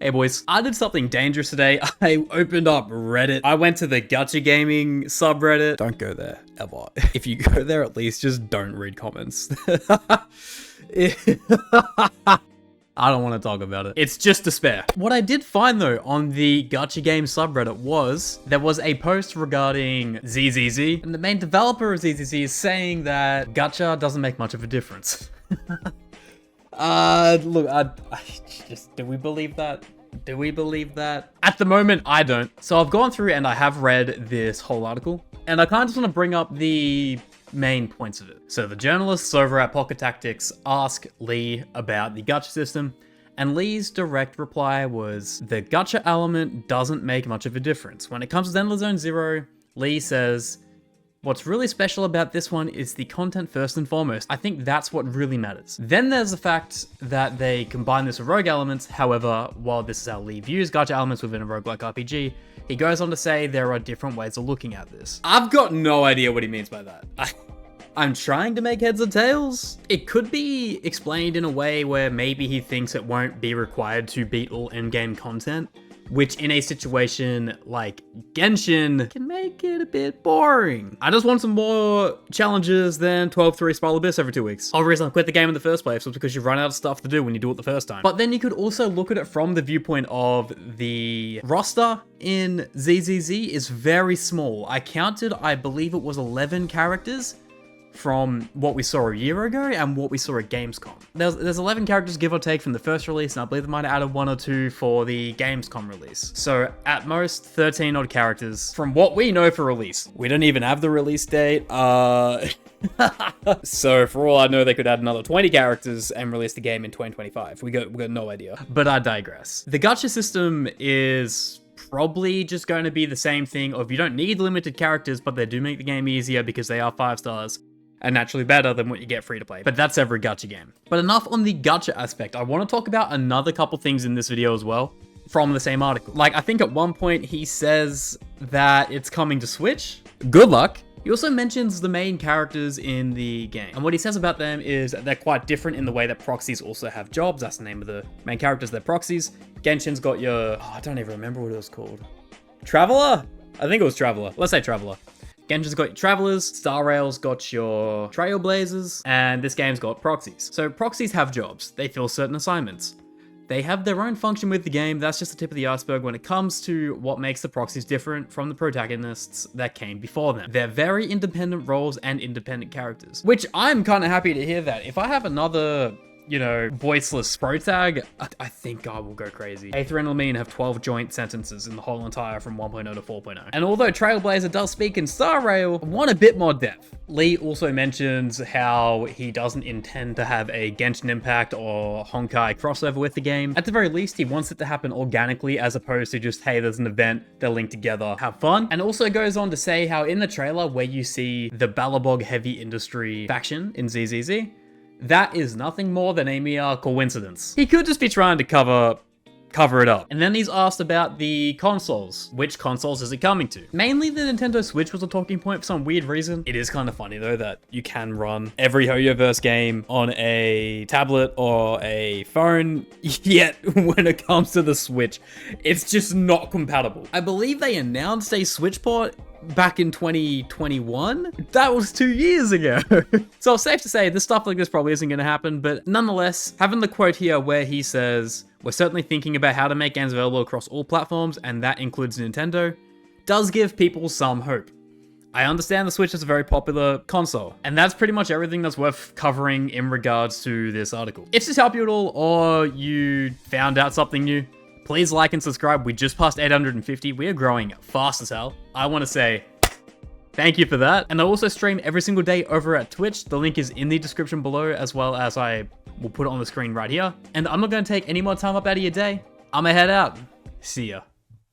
Hey boys, I did something dangerous today. I opened up Reddit. I went to the Gacha gaming subreddit. Don't go there, ever. If you go there, at least just don't read comments. I don't want to talk about it. It's just despair. What I did find though on the Gacha game subreddit was there was a post regarding ZZZ, and the main developer of ZZZ is saying that Gacha doesn't make much of a difference. Look, do we believe that? Do we believe that? At the moment, I don't. So I've gone through and I have read this whole article, and I kind of just want to bring up the main points of it. So the journalists over at Pocket Tactics ask Lee about the gacha system, and Lee's direct reply was, the gacha element doesn't make much of a difference. When it comes to Zenless Zone Zero, Lee says, what's really special about this one is the content first and foremost. I think that's what really matters. Then there's the fact that they combine this with rogue elements. However, while this is how Lee views gacha elements within a roguelike RPG, he goes on to say there are different ways of looking at this. I've got no idea what he means by that. I'm trying to make heads or tails. It could be explained in a way where maybe he thinks it won't be required to beat all in-game content, which in a situation like Genshin can make it a bit boring. I just want some more challenges than 12-3 Spiral Abyss every 2 weeks. The reason I quit the game in the first place was because you run out of stuff to do when you do it the first time. But then you could also look at it from the viewpoint of the roster in ZZZ is very small. I counted, I believe it was 11 characters from what we saw a year ago and what we saw at Gamescom. There's 11 characters give or take from the first release, and I believe they might have added 1 or 2 for the Gamescom release. So at most 13 odd characters from what we know for release. We don't even have the release date. So for all I know, they could add another 20 characters and release the game in 2025. We got no idea, but I digress. The gacha system is probably just going to be the same thing of you don't need limited characters, but they do make the game easier because they are 5 stars. And naturally better than what you get free to play. But that's every gacha game. But enough on the gacha aspect. I want to talk about another couple things in this video as well from the same article. Like, I think at one point he says that it's coming to Switch. Good luck. He also mentions the main characters in the game. And what he says about them is that they're quite different in the way that Proxies also have jobs. That's the name of the main characters, they're Proxies. Genshin's got your, I don't even remember what it was called. Traveler? I think it was Traveler. Let's say Traveler. Genshin's got your Travelers, Star Rail's got your Trailblazers, and this game's got Proxies. So Proxies have jobs. They fill certain assignments. They have their own function with the game. That's just the tip of the iceberg when it comes to what makes the Proxies different from the protagonists that came before them. They're very independent roles and independent characters, which I'm kind of happy to hear that. If I have another, you know, voiceless protag, I think I will go crazy. Aether and Lamine have 12 joint sentences in the whole entire from 1.0 to 4.0. And although Trailblazer does speak in Star Rail, I want a bit more depth. Lee also mentions how he doesn't intend to have a Genshin Impact or Honkai crossover with the game. At the very least, he wants it to happen organically as opposed to just, hey, there's an event, they're linked together, have fun. And also goes on to say how in the trailer where you see the Balabog Heavy Industry faction in ZZZ, that is nothing more than a mere coincidence. He could just be trying to cover it up. And then he's asked about the consoles. Which consoles is it coming to? Mainly the Nintendo Switch was a talking point for some weird reason. It is kind of funny though that you can run every Hoyoverse game on a tablet or a phone, yet when it comes to the Switch, it's just not compatible. I believe they announced a Switch port back in 2021? That was 2 years ago. So it's safe to say this stuff like this probably isn't going to happen, but nonetheless, having the quote here where he says, we're certainly thinking about how to make games available across all platforms, and that includes Nintendo, does give people some hope. I understand the Switch is a very popular console, and that's pretty much everything that's worth covering in regards to this article. If this helped you at all, or you found out something new, please like and subscribe. We just passed 850. We are growing fast as hell. I want to say thank you for that. And I also stream every single day over at Twitch. The link is in the description below, as well as I will put it on the screen right here. And I'm not going to take any more time up out of your day. I'm gonna head out. See ya.